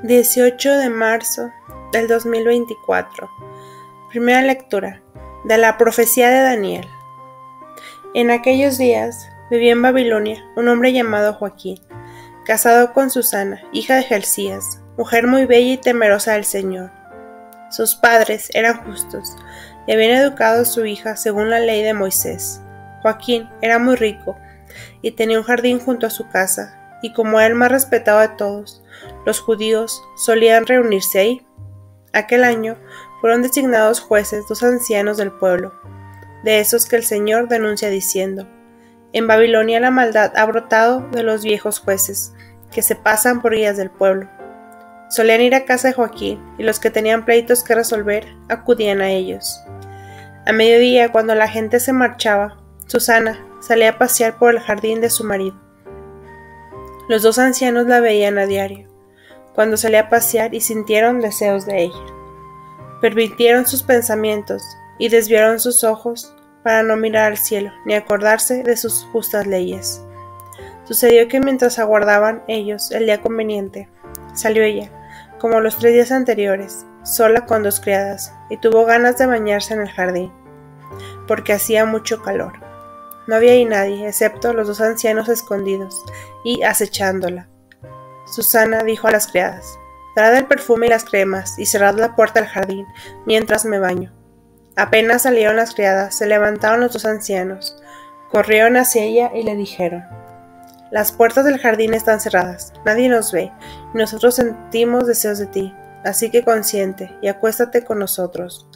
18 de marzo del 2024. Primera lectura de la profecía de Daniel. En aquellos días vivía en Babilonia un hombre llamado Joaquín, casado con Susana, hija de Gelcías, mujer muy bella y temerosa del Señor. Sus padres eran justos y habían educado a su hija según la ley de Moisés. Joaquín era muy rico y tenía un jardín junto a su casa, y como era el más respetado de todos, los judíos solían reunirse ahí. Aquel año fueron designados jueces dos ancianos del pueblo, de esos que el Señor denuncia diciendo: en Babilonia la maldad ha brotado de los viejos jueces, que se pasan por guías del pueblo. Solían ir a casa de Joaquín, y los que tenían pleitos que resolver acudían a ellos. A mediodía, cuando la gente se marchaba, Susana salía a pasear por el jardín de su marido. Los dos ancianos la veían a diario, cuando salía a pasear, y sintieron deseos de ella. Pervirtieron sus pensamientos y desviaron sus ojos para no mirar al cielo ni acordarse de sus justas leyes. Sucedió que mientras aguardaban ellos el día conveniente, salió ella, como los 3 días anteriores, sola con 2 criadas, y tuvo ganas de bañarse en el jardín, porque hacía mucho calor. No había ahí nadie, excepto los 2 ancianos escondidos y acechándola. Susana dijo a las criadas: traed el perfume y las cremas, y cerrad la puerta del jardín, mientras me baño. Apenas salieron las criadas, se levantaron los 2 ancianos, corrieron hacia ella y le dijeron: las puertas del jardín están cerradas, nadie nos ve, y nosotros sentimos deseos de ti, así que consiente y acuéstate con nosotros.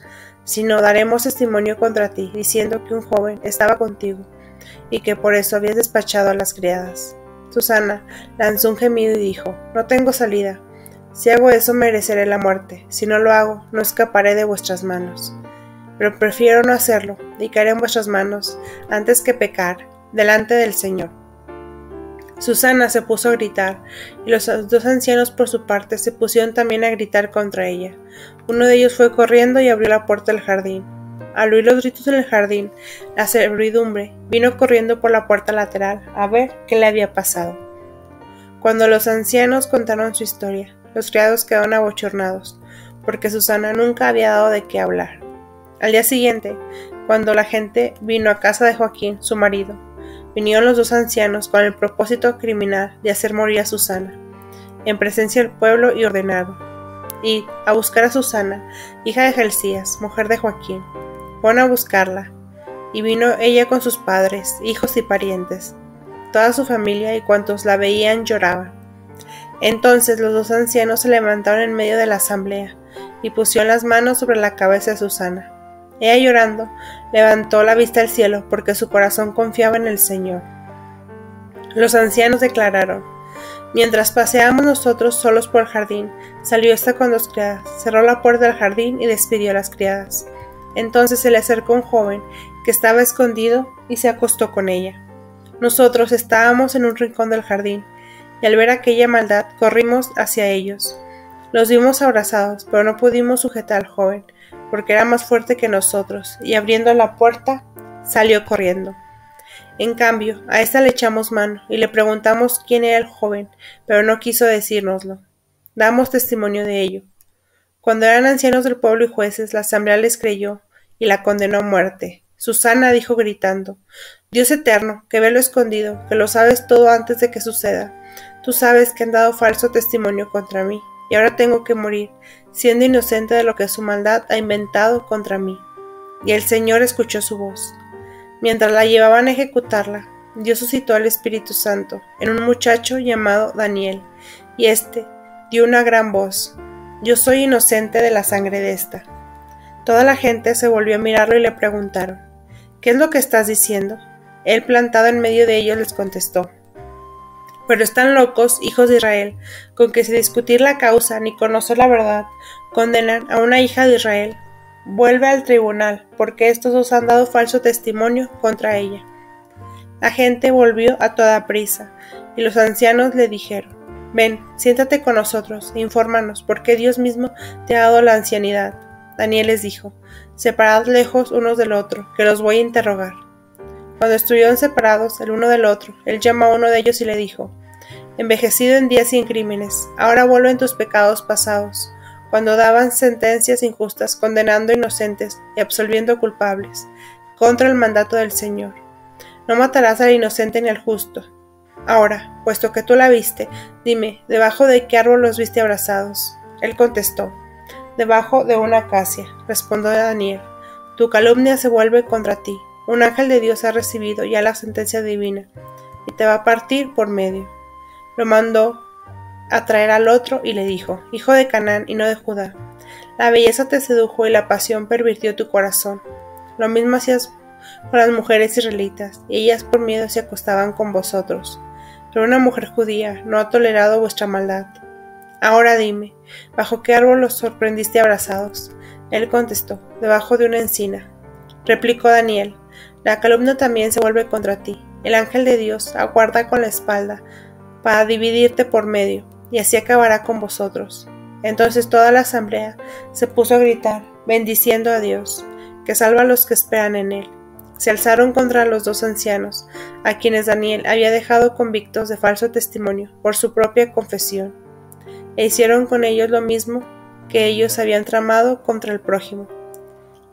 Si no, daremos testimonio contra ti, diciendo que un joven estaba contigo, y que por eso habías despachado a las criadas. Susana lanzó un gemido y dijo: no tengo salida. Si hago eso mereceré la muerte, si no lo hago, no escaparé de vuestras manos. Pero prefiero no hacerlo, y caer en vuestras manos, antes que pecar delante del Señor. Susana se puso a gritar, y los 2 ancianos por su parte se pusieron también a gritar contra ella. Uno de ellos fue corriendo y abrió la puerta del jardín. Al oír los gritos en el jardín, la servidumbre vino corriendo por la puerta lateral a ver qué le había pasado. Cuando los ancianos contaron su historia, los criados quedaron abochornados, porque Susana nunca había dado de qué hablar. Al día siguiente, cuando la gente vino a casa de Joaquín, su marido, vinieron los 2 ancianos con el propósito criminal de hacer morir a Susana, en presencia del pueblo, y ordenaron: id a buscar a Susana, hija de Gelcías, mujer de Joaquín. Fueron a buscarla, y vino ella con sus padres, hijos y parientes. Toda su familia y cuantos la veían lloraban. Entonces los 2 ancianos se levantaron en medio de la asamblea, y pusieron las manos sobre la cabeza de Susana. Ella, llorando, levantó la vista al cielo, porque su corazón confiaba en el Señor. Los ancianos declararon: mientras paseábamos nosotros solos por el jardín, salió esta con 2 criadas, cerró la puerta del jardín y despidió a las criadas. Entonces se le acercó un joven que estaba escondido y se acostó con ella. Nosotros estábamos en un rincón del jardín, y al ver aquella maldad corrimos hacia ellos. Los vimos abrazados, pero no pudimos sujetar al joven, porque era más fuerte que nosotros, y abriendo la puerta, salió corriendo. En cambio, a esta le echamos mano, y le preguntamos quién era el joven, pero no quiso decírnoslo. Damos testimonio de ello. Cuando eran ancianos del pueblo y jueces, la asamblea les creyó, y la condenó a muerte. Susana dijo gritando: Dios eterno, que ve lo escondido, que lo sabes todo antes de que suceda, tú sabes que han dado falso testimonio contra mí, y ahora tengo que morir, siendo inocente de lo que su maldad ha inventado contra mí. Y el Señor escuchó su voz. Mientras la llevaban a ejecutarla, Dios suscitó al Espíritu Santo en un muchacho llamado Daniel, y éste dio una gran voz: yo soy inocente de la sangre de esta. Toda la gente se volvió a mirarlo y le preguntaron: ¿qué es lo que estás diciendo? Él, plantado en medio de ellos, les contestó: pero están locos, hijos de Israel, con que sin discutir la causa ni conocer la verdad, condenan a una hija de Israel. Vuelve al tribunal, porque estos 2 han dado falso testimonio contra ella. La gente volvió a toda prisa, y los ancianos le dijeron: ven, siéntate con nosotros e infórmanos por qué Dios mismo te ha dado la ancianidad. Daniel les dijo: separad lejos unos del otro, que los voy a interrogar. Cuando estuvieron separados el uno del otro, él llamó a uno de ellos y le dijo: envejecido en días sin crímenes, ahora vuelve en tus pecados pasados, cuando daban sentencias injustas, condenando inocentes y absolviendo culpables, contra el mandato del Señor. No matarás al inocente ni al justo. Ahora, puesto que tú la viste, dime, ¿debajo de qué árbol los viste abrazados? Él contestó, debajo de una acacia. Respondió Daniel, tu calumnia se vuelve contra ti. Un ángel de Dios ha recibido ya la sentencia divina, y te va a partir por medio. Lo mandó a traer al otro y le dijo, hijo de Canaán y no de Judá, la belleza te sedujo y la pasión pervirtió tu corazón. Lo mismo hacías con las mujeres israelitas, y ellas por miedo se acostaban con vosotros. Pero una mujer judía no ha tolerado vuestra maldad. Ahora dime, ¿bajo qué árbol los sorprendiste abrazados? Él contestó, debajo de una encina. Replicó Daniel, la calumnia también se vuelve contra ti. El ángel de Dios aguarda con la espalda para dividirte por medio, y así acabará con vosotros. Entonces toda la asamblea se puso a gritar, bendiciendo a Dios, que salva a los que esperan en él. Se alzaron contra los dos ancianos, a quienes Daniel había dejado convictos de falso testimonio por su propia confesión, e hicieron con ellos lo mismo que ellos habían tramado contra el prójimo.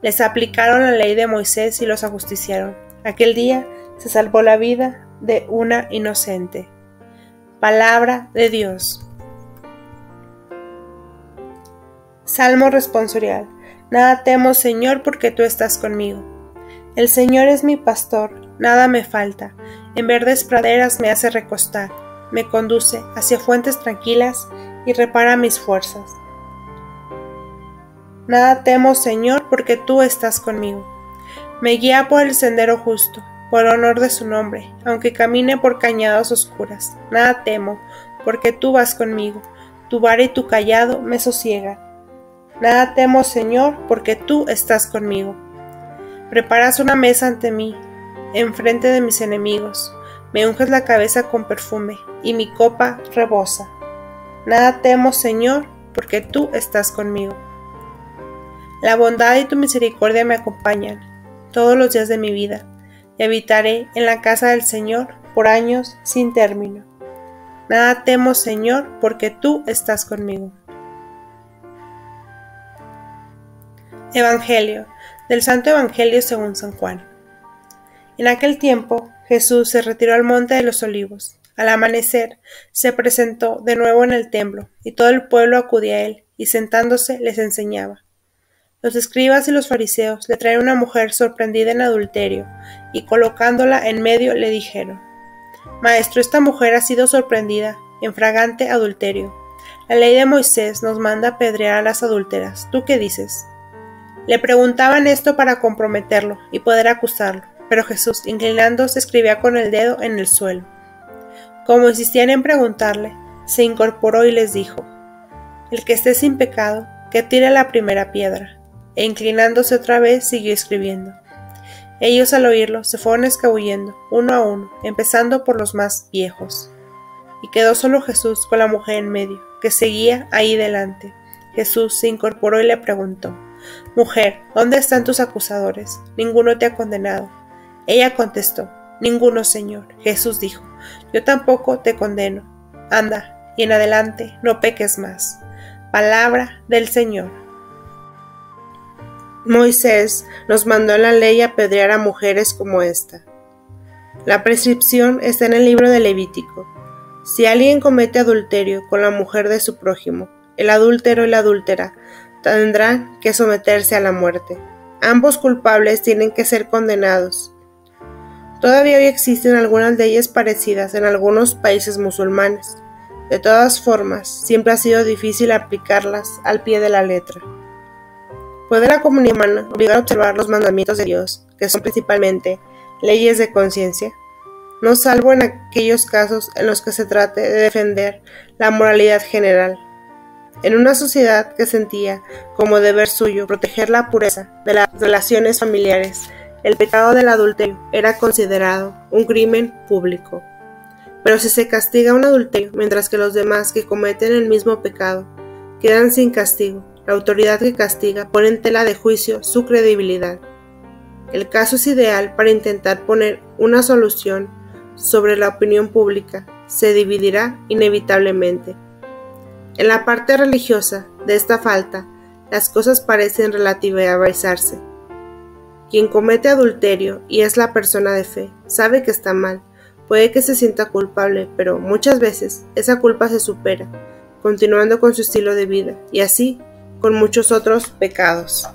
Les aplicaron la ley de Moisés y los ajusticiaron. Aquel día se salvó la vida de una inocente. Palabra de Dios. Salmo responsorial. Nada temo, Señor, porque tú estás conmigo. El Señor es mi pastor, nada me falta. En verdes praderas me hace recostar, me conduce hacia fuentes tranquilas y repara mis fuerzas. Nada temo, Señor, porque tú estás conmigo. Me guía por el sendero justo, por honor de su nombre, aunque camine por cañadas oscuras. Nada temo, porque tú vas conmigo. Tu vara y tu cayado me sosiegan. Nada temo, Señor, porque tú estás conmigo. Preparas una mesa ante mí, enfrente de mis enemigos. Me unges la cabeza con perfume, y mi copa rebosa. Nada temo, Señor, porque tú estás conmigo. La bondad y tu misericordia me acompañan todos los días de mi vida, y habitaré en la casa del Señor por años sin término. Nada temo, Señor, porque tú estás conmigo. Evangelio, del Santo Evangelio según San Juan. En aquel tiempo, Jesús se retiró al monte de los Olivos. Al amanecer, se presentó de nuevo en el templo, y todo el pueblo acudía a él, y sentándose les enseñaba. Los escribas y los fariseos le trajeron una mujer sorprendida en adulterio, y colocándola en medio le dijeron, Maestro, esta mujer ha sido sorprendida en flagrante adulterio. La ley de Moisés nos manda apedrear a las adúlteras. ¿Tú qué dices? Le preguntaban esto para comprometerlo y poder acusarlo, pero Jesús, inclinándose, escribía con el dedo en el suelo. Como insistían en preguntarle, se incorporó y les dijo, El que esté sin pecado, que tire la primera piedra. E inclinándose otra vez, siguió escribiendo. Ellos al oírlo se fueron escabullendo, uno a uno, empezando por los más viejos. Y quedó solo Jesús con la mujer en medio, que seguía ahí delante. Jesús se incorporó y le preguntó, Mujer, ¿dónde están tus acusadores? Ninguno te ha condenado. Ella contestó, Ninguno, Señor. Jesús dijo, Yo tampoco te condeno. Anda, y en adelante no peques más. Palabra del Señor. Moisés nos mandó en la ley apedrear a mujeres como esta. La prescripción está en el libro de Levítico. Si alguien comete adulterio con la mujer de su prójimo, el adúltero y la adúltera tendrán que someterse a la muerte. Ambos culpables tienen que ser condenados. Todavía hoy existen algunas leyes parecidas en algunos países musulmanes. De todas formas, siempre ha sido difícil aplicarlas al pie de la letra. ¿Puede la comunidad humana obligar a observar los mandamientos de Dios, que son principalmente leyes de conciencia? No salvo en aquellos casos en los que se trate de defender la moralidad general. En una sociedad que sentía como deber suyo proteger la pureza de las relaciones familiares, el pecado del adulterio era considerado un crimen público. Pero si se castiga un adulterio, mientras que los demás que cometen el mismo pecado quedan sin castigo, la autoridad que castiga pone en tela de juicio su credibilidad. El caso es ideal para intentar poner una solución sobre la opinión pública se dividirá inevitablemente. En la parte religiosa de esta falta, las cosas parecen relativizarse. Quien comete adulterio y es la persona de fe, sabe que está mal, puede que se sienta culpable, pero muchas veces esa culpa se supera, continuando con su estilo de vida, y así con muchos otros pecados.